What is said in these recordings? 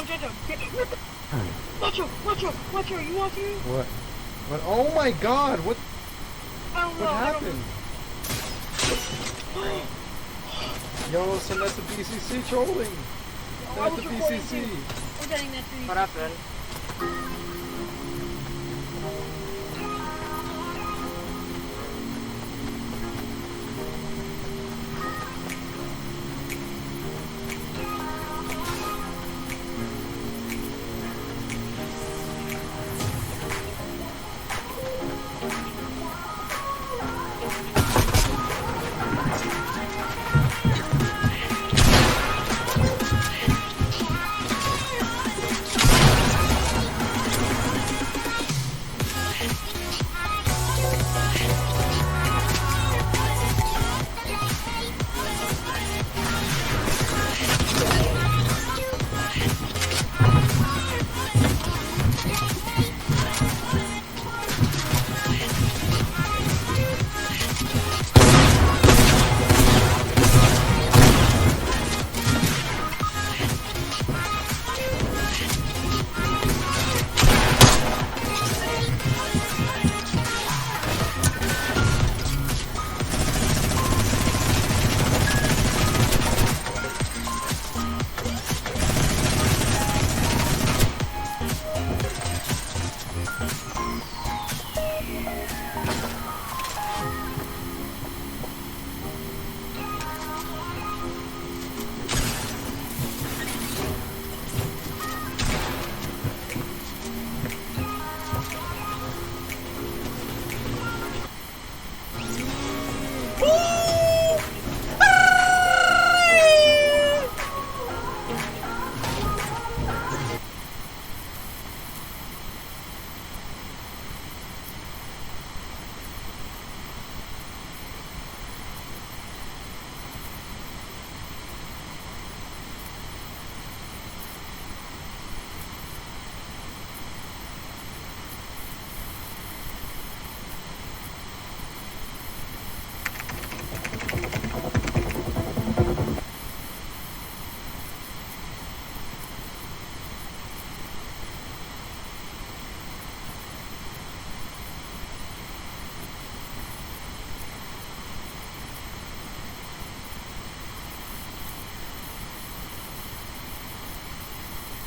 on Jojo. Watch out, you want to? What? What? Oh my god, what What happened? Yo, so that's the BCC trolling. That's the BCC. I'm getting that for you. What happened?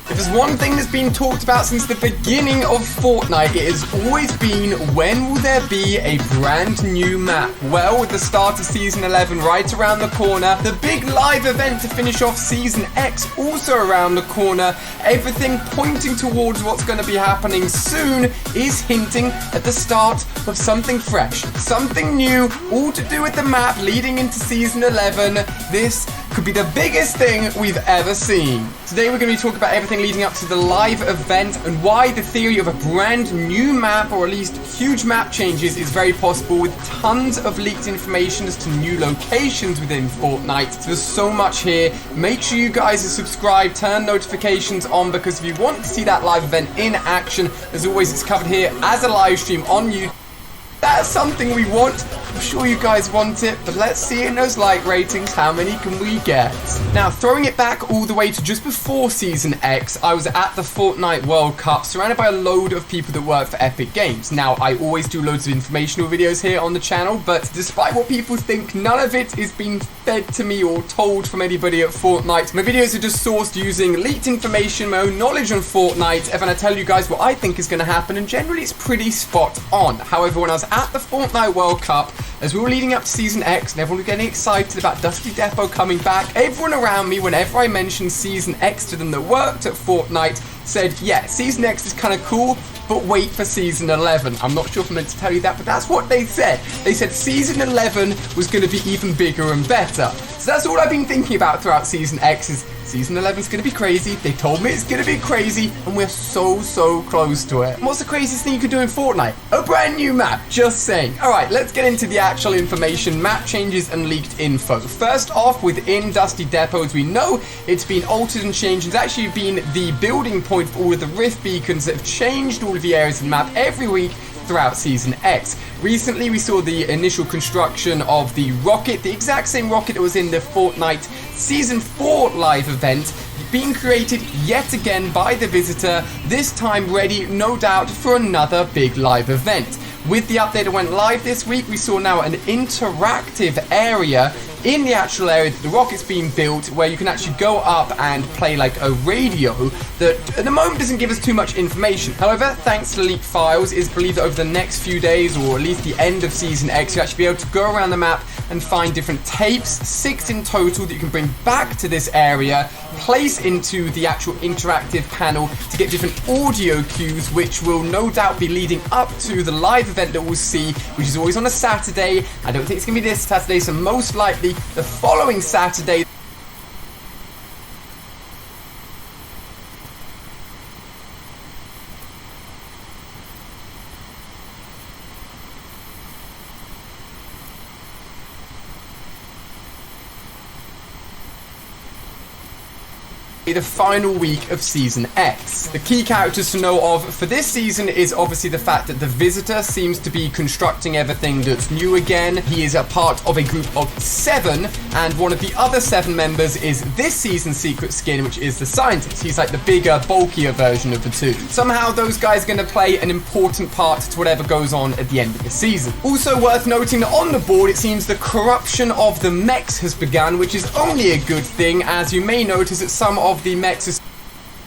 If there's one thing that's been talked about since the beginning of Fortnite, it has always been, when will there be a brand new map? Well, with the start of Season 11 right around the corner, the big live event to finish off Season X also around the corner, everything pointing towards what's going to be happening soon is hinting at the start of something fresh, something new, all to do with the map leading into Season 11. This could be the biggest thing we've ever seen. Today we're going to be talking about everything leading up to the live event and why the theory of a brand new map, or at least huge map changes, is very possible, with tons of leaked information as to new locations within Fortnite. So there's so much here. Make sure you guys are subscribed, turn notifications on, because if you want to see that live event in action, as always, it's covered here as a live stream on YouTube. That's something we want. I'm sure you guys want it, but let's see in those like ratings, how many can we get? Now, throwing it back all the way to just before Season X, I was at the Fortnite World Cup, surrounded by a load of people that work for Epic Games. Now, I always do loads of informational videos here on the channel, but despite what people think, none of it is being fed to me or told from anybody at Fortnite. My videos are just sourced using leaked information, my own knowledge on Fortnite, and then I tell you guys what I think is going to happen, and generally it's pretty spot on. However, when I was at the Fortnite World Cup, as we were leading up to Season X and everyone was getting excited about Dusty Depot coming back, everyone around me, whenever I mentioned Season X to them that worked at Fortnite, said, yeah, Season X is kind of cool, but wait for Season 11. I'm not sure if I'm meant to tell you that, but that's what they said. They said Season 11 was going to be even bigger and better. So that's all I've been thinking about throughout Season X, is Season 11 is going to be crazy. They told me it's going to be crazy, and we're so close to it. And what's the craziest thing you could do in Fortnite? A brand new map, just saying. Alright, let's get into the actual information, map changes and leaked info. First off, within Dusty Depot, as we know, it's been altered and changed. It's actually been the building point for all of the Rift beacons that have changed all of the areas of the map every week throughout Season X. Recently, we saw the initial construction of the rocket, the exact same rocket that was in the Fortnite Season 4 live event, being created yet again by the visitor, this time ready, no doubt, for another big live event. With the update that went live this week, we saw now an interactive area in the actual area that the rocket's being built, where you can actually go up and play like a radio that at the moment doesn't give us too much information. However, thanks to leaked files, it is believed that over the next few days, or at least the end of Season X, you'll actually be able to go around the map and find different tapes, 6 in total, that you can bring back to this area, place into the actual interactive panel to get different audio cues, which will no doubt be leading up to the live event that we'll see, which is always on a Saturday. I don't think it's going to be this Saturday, so most likely the following Saturday. The final week of Season X. The key characters to know of for this season is obviously the fact that the visitor seems to be constructing everything that's new again. He is a part of a group of 7, and one of the other 7 members is this season's secret skin, which is the scientist. He's like the bigger, bulkier version of the two. Somehow those guys are going to play an important part to whatever goes on at the end of the season. Also worth noting that on the board, it seems the corruption of the mechs has begun, which is only a good thing, as you may notice that some of the mechs, as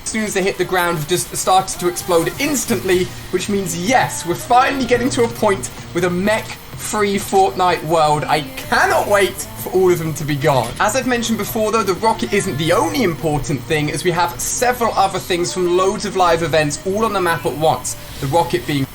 soon as they hit the ground, have just started to explode instantly, which means yes, we're finally getting to a point with a mech-free Fortnite world. I cannot wait for all of them to be gone. As I've mentioned before though, the rocket isn't the only important thing, as we have several other things from loads of live events all on the map at once. The rocket being